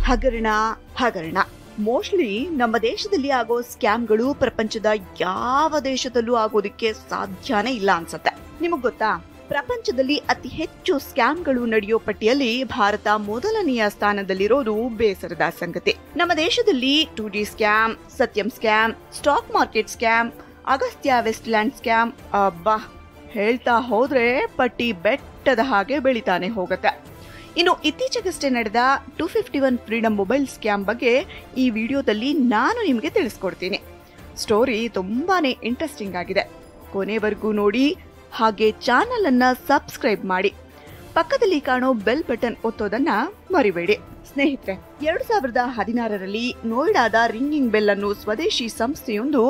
ಹಗರಣ ಹಗರಣ ಮೋಸ್ಟ್ಲಿ ನಮ್ಮ ದೇಶದಲ್ಲಿ ಆಗೋ ಸ್ಕ್ಯಾಮ್ಗಳು ಪ್ರಪಂಚದ ಯಾವ ದೇಶದಲ್ಲೂ ಆಗೋದಿಕ್ಕೆ ಸಾಧ್ಯನೇ ಇಲ್ಲ ಅನ್ಸತ್ತೆ. ನಿಮಗ್ ಗೊತ್ತಾ, ಪ್ರಪಂಚದಲ್ಲಿ ಅತಿ ಹೆಚ್ಚು ಸ್ಕ್ಯಾಮ್ಗಳು ನಡೆಯೋ ಪಟ್ಟಿಯಲ್ಲಿ ಭಾರತ ಮೊದಲನೆಯ ಸ್ಥಾನದಲ್ಲಿರೋದು ಬೇಸರದ ಸಂಗತಿ. ನಮ್ಮ ದೇಶದಲ್ಲಿ 2G ಸ್ಕ್ಯಾಮ್, ಸತ್ಯಂ scam, stock market scam, Agastya Westland scam, ಅಬ್ಬಾ ಹೇಳ್ತಾ ಹೋದ್ರೆ ಪಟ್ಟಿ ಬೆಟ್ಟದ ಹಾಗೆ ಬೆಳಿತಾನೆ ಹೋಗತ್ತೆ. ಇನ್ನು ಇತ್ತೀಚೆಗಷ್ಟೇ ನಡೆದ 251 ಫ್ರೀಡಮ್ ಮೊಬೈಲ್ ಸ್ಕ್ಯಾಮ್ ಬಗ್ಗೆ ಈ ವಿಡಿಯೋದಲ್ಲಿ ನಾನು ನಿಮಗೆ ತಿಳಿಸ್ಕೊಡ್ತೀನಿ. ಸ್ಟೋರಿ ತುಂಬಾನೇ ಇಂಟ್ರೆಸ್ಟಿಂಗ್ ಆಗಿದೆ. ಕೊನೆವರೆಗೂ ನೋಡಿ, ಹಾಗೆ ಚಾನಲ್ ಅನ್ನ ಸಬ್ಸ್ಕ್ರೈಬ್ ಮಾಡಿ, ಪಕ್ಕದಲ್ಲಿ ಕಾಣೋ ಬೆಲ್ ಬಟನ್ ಒತ್ತೋದನ್ನ ಮರಿಬೇಡಿ. ಸ್ನೇಹಿತರೆ, 2016ರಲ್ಲಿ ನೋಯ್ಡಾದ ರಿಂಗಿಂಗ್ ಬೆಲ್ ಅನ್ನು ಸ್ವದೇಶಿ ಸಂಸ್ಥೆಯೊಂದು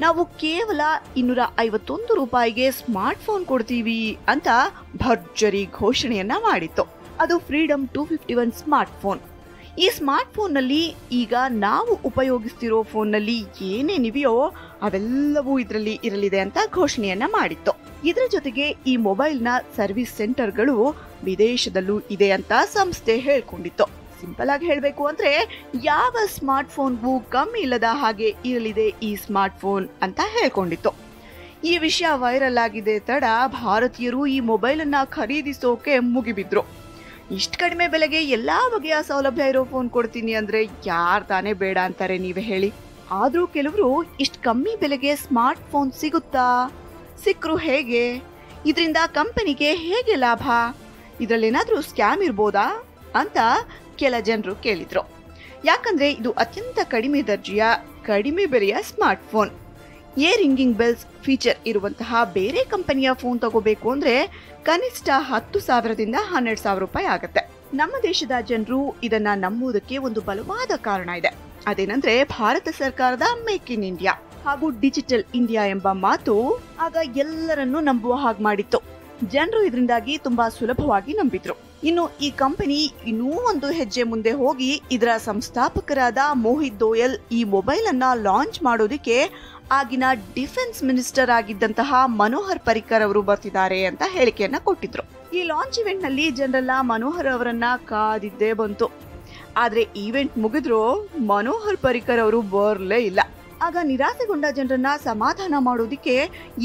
ನಾವು ಕೇವಲ 251 ರೂಪಾಯಿಗೆ ಸ್ಮಾರ್ಟ್ ಫೋನ್ ಕೊಡ್ತೀವಿ ಅಂತ ಭರ್ಜರಿ ಘೋಷಣೆಯನ್ನ ಮಾಡಿತ್ತು. ಅದು ಫ್ರೀಡಮ್ 251 ಸ್ಮಾರ್ಟ್ ಫೋನ್. ಈ ಸ್ಮಾರ್ಟ್ ಫೋನ್ ನಲ್ಲಿ ಈಗ ನಾವು ಉಪಯೋಗಿಸ್ತಿರೋ ಫೋನ್ ನಲ್ಲಿ ಏನೇನಿವೆಯೋ ಅವೆಲ್ಲವೂ ಇದರಲ್ಲಿ ಇರಲಿದೆ ಅಂತ ಘೋಷಣೆಯನ್ನ ಮಾಡಿತ್ತು. ಇದರ ಜೊತೆಗೆ ಈ ಮೊಬೈಲ್ ನ ಸರ್ವಿಸ್ ಸೆಂಟರ್ಗಳು ವಿದೇಶದಲ್ಲೂ ಇದೆ ಅಂತ ಸಂಸ್ಥೆ ಹೇಳ್ಕೊಂಡಿತ್ತು. ಸಿಂಪಲ್ ಆಗಿ ಹೇಳ್ಬೇಕು ಅಂದ್ರೆ, ಯಾವ ಸ್ಮಾರ್ಟ್ ಫೋನ್ಗೂ ಕಮ್ಮಿ ಇಲ್ಲದ ಹಾಗೆ ಇರಲಿದೆ ಈ ಸ್ಮಾರ್ಟ್ ಫೋನ್ ಅಂತ ಹೇಳ್ಕೊಂಡಿತ್ತು. ಈ ವಿಷಯ ವೈರಲ್ ಆಗಿದೆ ತಡ ಭಾರತೀಯರು ಈ ಮೊಬೈಲ್ ಅನ್ನ ಖರೀದಿಸೋಕೆ ಮುಗಿಬಿದ್ರು. ಇಷ್ಟು ಕಡಿಮೆ ಬೆಲೆಗೆ ಎಲ್ಲಾ ಬಗೆಯ ಸೌಲಭ್ಯ ಇರೋ ಫೋನ್ ಕೊಡ್ತೀನಿ ಅಂದ್ರೆ ಯಾರ್ ತಾನೇ ಬೇಡ ಅಂತಾರೆ, ನೀವೇ ಹೇಳಿ. ಆದ್ರೂ ಕೆಲವರು ಇಷ್ಟು ಕಮ್ಮಿ ಬೆಲೆಗೆ ಸ್ಮಾರ್ಟ್ ಫೋನ್ ಸಿಗುತ್ತಾ, ಸಿಕ್ಕರು ಹೇಗೆ, ಇದರಿಂದ ಕಂಪನಿಗೆ ಹೇಗೆ ಲಾಭ, ಇದ್ರಲ್ಲೇನಾದ್ರೂ ಸ್ಕ್ಯಾಮ್ ಇರ್ಬೋದಾ ಅಂತ ಕೆಲ ಜನರು ಕೇಳಿದ್ರು. ಯಾಕಂದ್ರೆ ಇದು ಅತ್ಯಂತ ಕಡಿಮೆ ದರ್ಜೆಯ ಕಡಿಮೆ ಬೆಲೆಯ smart phone. Ringing bells feature ಇರುವಂತಹ ಬೇರೆ ಕಂಪನಿಯ ಫೋನ್ ತಗೋಬೇಕು ಅಂದ್ರೆ ಕನಿಷ್ಠ 10,000ದಿಂದ 12,000 ರೂಪಾಯಿ ಆಗತ್ತೆ. ನಮ್ಮ ದೇಶದ ಜನರು ಇದನ್ನ ನಂಬುವುದಕ್ಕೆ ಒಂದು ಬಲವಾದ ಕಾರಣ ಇದೆ. ಅದೇನಂದ್ರೆ ಭಾರತ ಸರ್ಕಾರದ ಮೇಕ್ ಇನ್ ಇಂಡಿಯಾ ಹಾಗೂ ಡಿಜಿಟಲ್ ಇಂಡಿಯಾ ಎಂಬ ಮಾತು ಆಗ ಎಲ್ಲರನ್ನೂ ನಂಬುವ ಹಾಗೆ ಮಾಡಿತ್ತು. ಜನರು ಇದರಿಂದಾಗಿ ತುಂಬಾ ಸುಲಭವಾಗಿ ನಂಬಿದ್ರು. ಇನ್ನು ಈ ಕಂಪನಿ ಇನ್ನೂ ಒಂದು ಹೆಜ್ಜೆ ಮುಂದೆ ಹೋಗಿ ಇದರ ಸಂಸ್ಥಾಪಕರಾದ ಮೋಹಿತ್ ಗೋಯಲ್ ಈ ಮೊಬೈಲ್ ಅನ್ನ ಲಾಂಚ್ ಮಾಡೋದಿಕ್ಕೆ ಆಗಿನ ಡಿಫೆನ್ಸ್ ಮಿನಿಸ್ಟರ್ ಆಗಿದ್ದಂತಹ ಮನೋಹರ್ ಪರಿಕರ್ ಅವರು ಬರ್ತಿದ್ದಾರೆ ಅಂತ ಹೇಳಿಕೆಯನ್ನ ಕೊಟ್ಟಿದ್ರು. ಈ ಲಾಂಚ್ ಇವೆಂಟ್ ನಲ್ಲಿ ಜನರೆಲ್ಲ ಮನೋಹರ್ ಅವರನ್ನ ಕಾದಿದ್ದೇ ಬಂತು. ಆದ್ರೆ ಈವೆಂಟ್ ಮುಗಿದ್ರು ಮನೋಹರ್ ಪರಿಕರ್ ಅವರು ಬರ್ಲೇ ಇಲ್ಲ. ಆಗ ನಿರಾಸೆಗೊಂಡ ಜನರನ್ನ ಸಮಾಧಾನ ಮಾಡೋದಿಕ್ಕೆ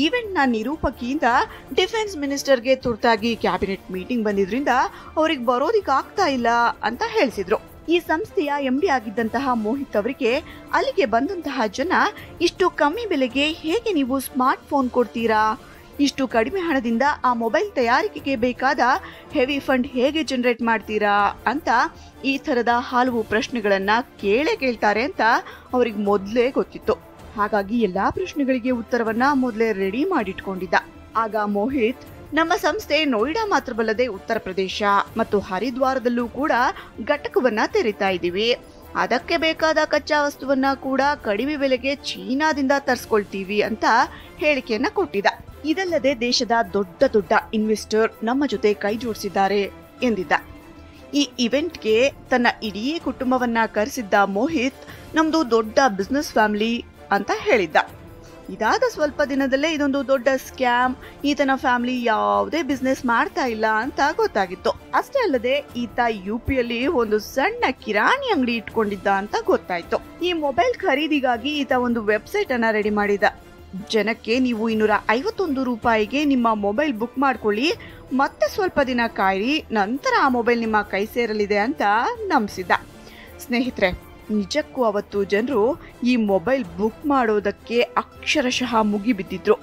ಈವೆಂಟ್ ನ ನಿರೂಪಕಿಯಿಂದ ಡಿಫೆನ್ಸ್ ಮಿನಿಸ್ಟರ್ಗೆ ತುರ್ತಾಗಿ ಕ್ಯಾಬಿನೆಟ್ ಮೀಟಿಂಗ್ ಬಂದಿದ್ರಿಂದ ಅವ್ರಿಗೆ ಬರೋದಿಕ್ ಆಗ್ತಾ ಇಲ್ಲ ಅಂತ ಹೇಳಿಸಿದ್ರು. ಈ ಸಂಸ್ಥೆಯ MD ಆಗಿದ್ದಂತಹ ಮೋಹಿತ್ ಅವರಿಗೆ ಅಲ್ಲಿಗೆ ಬಂದಂತಹ ಜನ, ಇಷ್ಟು ಕಮ್ಮಿ ಬೆಲೆಗೆ ಹೇಗೆ ನೀವು ಸ್ಮಾರ್ಟ್ ಫೋನ್ ಕೊಡ್ತೀರಾ, ಇಷ್ಟು ಕಡಿಮೆ ಹಣದಿಂದ ಆ ಮೊಬೈಲ್ ತಯಾರಿಕೆಗೆ ಬೇಕಾದ ಹೆವಿ ಫಂಡ್ ಹೇಗೆ ಜನರೇಟ್ ಮಾಡ್ತೀರಾ ಅಂತ ಈ ತರದ ಹಲವು ಪ್ರಶ್ನೆಗಳನ್ನ ಕೇಳ್ತಾರೆ ಅಂತ ಅವ್ರಿಗೆ ಮೊದಲೇ ಗೊತ್ತಿತ್ತು. ಹಾಗಾಗಿ ಎಲ್ಲಾ ಪ್ರಶ್ನೆಗಳಿಗೆ ಉತ್ತರವನ್ನ ಮೊದಲೇ ರೆಡಿ ಮಾಡಿಟ್ಕೊಂಡಿದ್ದ. ಆಗ ಮೋಹಿತ್, ನಮ್ಮ ಸಂಸ್ಥೆ ನೋಯ್ಡಾ ಮಾತ್ರವಲ್ಲದೆ ಉತ್ತರ ಪ್ರದೇಶ ಮತ್ತು ಹರಿದ್ವಾರದಲ್ಲೂ ಕೂಡ ಘಟಕವನ್ನ ತೆರೀತಾ ಇದ್ದೀವಿ. ಅದಕ್ಕೆ ಬೇಕಾದ ಕಚ್ಚಾ ವಸ್ತುವನ್ನ ಕೂಡ ಕಡಿಮೆ ಬೆಲೆಗೆ ಚೀನಾದಿಂದ ತರಿಸ್ಕೊಳ್ತೀವಿ ಅಂತ ಹೇಳಿಕೆಯನ್ನ ಕೊಟ್ಟಿದ್ದ. ಇದಲ್ಲದೆ ದೇಶದ ದೊಡ್ಡ ದೊಡ್ಡ ಇನ್ವೆಸ್ಟರ್ ನಮ್ಮ ಜೊತೆ ಕೈ ಜೋಡಿಸಿದ್ದಾರೆ ಎಂದಿದ್ದ. ಈ ಇವೆಂಟ್ಗೆ ತನ್ನ ಇಡೀ ಕುಟುಂಬವನ್ನ ಕರೆಸಿದ್ದ ಮೋಹಿತ್, ನಮ್ದು ದೊಡ್ಡ ಬಿಸ್ನೆಸ್ ಫ್ಯಾಮಿಲಿ ಅಂತ ಹೇಳಿದ್ದ. ಇದಾದ ಸ್ವಲ್ಪ ದಿನದಲ್ಲೇ ಇದೊಂದು ದೊಡ್ಡ ಸ್ಕ್ಯಾಮ್, ಈತನ ಫ್ಯಾಮಿಲಿ ಯಾವುದೇ ಬಿಸ್ನೆಸ್ ಮಾಡ್ತಾ ಇಲ್ಲ ಅಂತ ಗೊತ್ತಾಗಿತ್ತು. ಅಷ್ಟೇ ಅಲ್ಲದೆ ಈತ UPಯಲ್ಲಿ ಒಂದು ಸಣ್ಣ ಕಿರಾಣಿ ಅಂಗಡಿ ಇಟ್ಕೊಂಡಿದ್ದ ಅಂತ ಗೊತ್ತಾಯ್ತು. ಈ ಮೊಬೈಲ್ ಖರೀದಿಗಾಗಿ ಈತ ಒಂದು ವೆಬ್ಸೈಟ್ ಅನ್ನ ರೆಡಿ ಮಾಡಿದ. ಜನಕ್ಕೆ ನೀವು 251 ರೂಪಾಯಿಗೆ ನಿಮ್ಮ ಮೊಬೈಲ್ ಬುಕ್ ಮಾಡ್ಕೊಳ್ಳಿ, ಮತ್ತೆ ಸ್ವಲ್ಪ ದಿನ ಕಾಯಿರಿ, ನಂತರ ಆ ಮೊಬೈಲ್ ನಿಮ್ಮ ಕೈ ಸೇರಲಿದೆ ಅಂತ ನಂಬಿಸಿದ್ದ. ಸ್ನೇಹಿತರೆ, ನಿಜಕ್ಕೂ ಅವತ್ತು ಜನರು ಈ ಮೊಬೈಲ್ ಬುಕ್ ಮಾಡೋದಕ್ಕೆ ಅಕ್ಷರಶಃ ಮುಗಿಬಿದ್ದಿದ್ರು.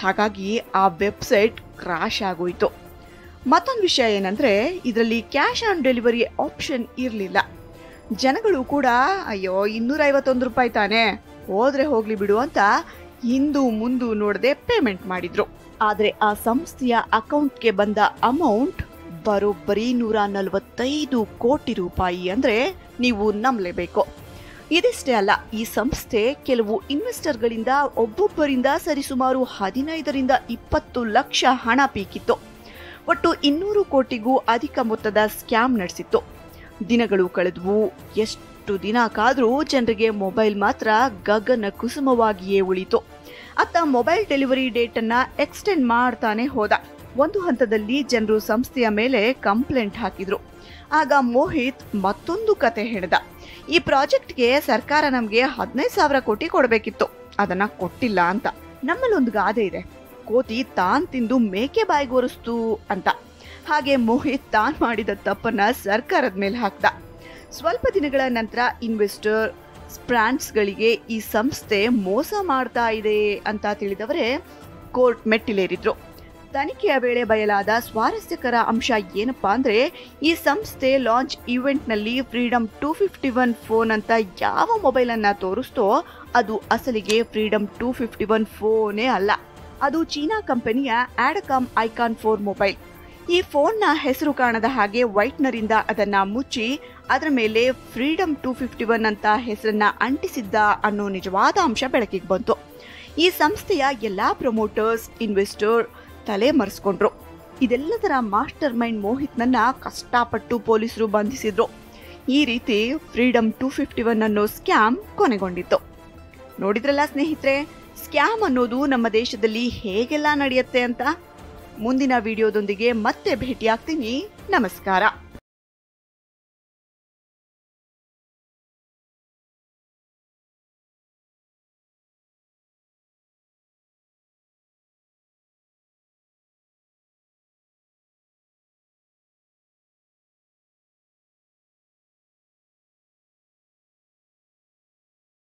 ಹಾಗಾಗಿ ಆ ವೆಬ್ಸೈಟ್ ಕ್ರಾಶ್ ಆಗೋಯ್ತು. ಮತ್ತೊಂದು ವಿಷಯ ಏನಂದ್ರೆ, ಇದರಲ್ಲಿ ಕ್ಯಾಶ್ ಆನ್ ಡೆಲಿವರಿ ಆಪ್ಷನ್ ಇರಲಿಲ್ಲ. ಜನಗಳು ಕೂಡ ಅಯ್ಯೋ 251 ರೂಪಾಯಿ ತಾನೆ, ಹೋದ್ರೆ ಹೋಗ್ಲಿ ಬಿಡು ಅಂತ ಹಿಂದೂ ಮುಂದು ನೋಡದೆ ಪೇಮೆಂಟ್ ಮಾಡಿದ್ರು. ಆದ್ರೆ ಆ ಸಂಸ್ಥೆಯ ಅಕೌಂಟ್ಗೆ ಬಂದ ಅಮೌಂಟ್ ಬರೋಬ್ಬರಿ 145 ಕೋಟಿ ರೂಪಾಯಿ. ಅಂದ್ರೆ ನೀವು ನಂಬಲೇಬೇಕು. ಇದಿಷ್ಟೇ ಅಲ್ಲ, ಈ ಸಂಸ್ಥೆ ಕೆಲವು ಇನ್ವೆಸ್ಟರ್ಗಳಿಂದ ಒಬ್ಬೊಬ್ಬರಿಂದ ಸರಿಸುಮಾರು 15ರಿಂದ 20 ಲಕ್ಷ ಹಣ ಪೀಕಿತ್ತು. ಒಟ್ಟು 200 ಕೋಟಿಗೂ ಅಧಿಕ ಮೊತ್ತದ ಸ್ಕ್ಯಾಮ್ ನಡೆಸಿತ್ತು. ದಿನಗಳು ಕಳೆದವು. ಎಷ್ಟು ದಿನ ಕಾದ್ರೂ ಜನರಿಗೆ ಮೊಬೈಲ್ ಮಾತ್ರ ಗಗನ ಕುಸುಮವಾಗಿಯೇ ಉಳಿತು. ಅತ್ತ ಮೊಬೈಲ್ ಡೆಲಿವರಿ ಡೇಟ್ ಅನ್ನ ಎಕ್ಸ್ಟೆಂಡ್ ಮಾಡ್ತಾನೆ ಹೋದ. ಒಂದು ಹಂತದಲ್ಲಿ ಜನರು ಸಂಸ್ಥೆಯ ಮೇಲೆ ಕಂಪ್ಲೇಂಟ್ ಹಾಕಿದ್ರು. ಆಗ ಮೋಹಿತ್ ಮತ್ತೊಂದು ಕತೆ ಹೇಳಿದ. ಈ ಪ್ರಾಜೆಕ್ಟ್ಗೆ ಸರ್ಕಾರ ನಮ್ಗೆ 15,000 ಕೋಟಿ ಕೊಡ್ಬೇಕಿತ್ತು, ಅದನ್ನ ಕೊಟ್ಟಿಲ್ಲ ಅಂತ. ನಮ್ಮಲ್ಲೊಂದು ಗಾದೆ ಇದೆ, ಕೋತಿ ತಾನ್ ತಿಂದು ಮೇಕೆ ಬಾಯಿಗೋರಿಸ್ತು ಅಂತ. ಹಾಗೆ ಮೋಹಿತ್ ತಾನ್ ಮಾಡಿದ ತಪ್ಪನ್ನ ಸರ್ಕಾರದ ಮೇಲೆ ಹಾಕ್ದ. ಸ್ವಲ್ಪ ದಿನಗಳ ನಂತರ ಇನ್ವೆಸ್ಟರ್ ಬ್ರ್ಯಾಂಡ್ಸ್ಗಳಿಗೆ ಈ ಸಂಸ್ಥೆ ಮೋಸ ಮಾಡ್ತಾ ಇದೆ ಅಂತ ತಿಳಿದವರೇ ಕೋರ್ಟ್ ಮೆಟ್ಟಿಲೇರಿದ್ರು. ತನಿಖೆಯ ವೇಳೆ ಬಯಲಾದ ಸ್ವಾರಸ್ಯಕರ ಅಂಶ ಏನಪ್ಪಾ ಅಂದ್ರೆ, ಈ ಸಂಸ್ಥೆ ಲಾಂಚ್ ಈವೆಂಟ್ ನಲ್ಲಿ ಫ್ರೀಡಮ್ 251 ಫೋನ್ ಅಂತ ಯಾವ ಮೊಬೈಲ್ ಅನ್ನ ತೋರಿಸ್ತೋ ಅದು ಅಸಲಿಗೆ ಫ್ರೀಡಮ್ 251 ಫೋನೇ ಅಲ್ಲ. ಅದು ಚೀನಾ ಕಂಪನಿಯ ಆಡಕಾಮ್ ಐಕಾನ್ 4 ಮೊಬೈಲ್. ಈ ಫೋನ್ನ ಹೆಸರು ಕಾಣದ ಹಾಗೆ ವೈಟ್ನರಿಂದ ಅದನ್ನ ಮುಚ್ಚಿ ಅದರ ಮೇಲೆ ಫ್ರೀಡಮ್ 251 ಅಂತ ಹೆಸರನ್ನ ಅಂಟಿಸಿದ್ದ ಅನ್ನೋ ನಿಜವಾದ ಅಂಶ ಬೆಳಕಿಗೆ ಬಂತು. ಈ ಸಂಸ್ಥೆಯ ಎಲ್ಲಾ ಪ್ರಮೋಟರ್ಸ್, ಇನ್ವೆಸ್ಟರ್ ತಲೆ ಮರೆಸ್ಕೊಂಡ್ರು. ಇದೆಲ್ಲದರ ಮಾಸ್ಟರ್ ಮೈಂಡ್ ಮೋಹಿತ್ನನ್ನ ಕಷ್ಟಪಟ್ಟು ಪೊಲೀಸರು ಬಂಧಿಸಿದ್ರು. ಈ ರೀತಿ ಫ್ರೀಡಮ್ 251 ಅನ್ನೋ ಸ್ಕ್ಯಾಮ್ ಕೊನೆಗೊಂಡಿತ್ತು. ನೋಡಿದ್ರಲ್ಲ ಸ್ನೇಹಿತರೆ, ಸ್ಕ್ಯಾಮ್ ಅನ್ನೋದು ನಮ್ಮ ದೇಶದಲ್ಲಿ ಹೇಗೆಲ್ಲ ನಡೆಯುತ್ತೆ ಅಂತ. ಮುಂದಿನ ವಿಡಿಯೋದೊಂದಿಗೆ ಮತ್ತೆ ಭೇಟಿಯಾಗ್ತೀನಿ. ನಮಸ್ಕಾರ.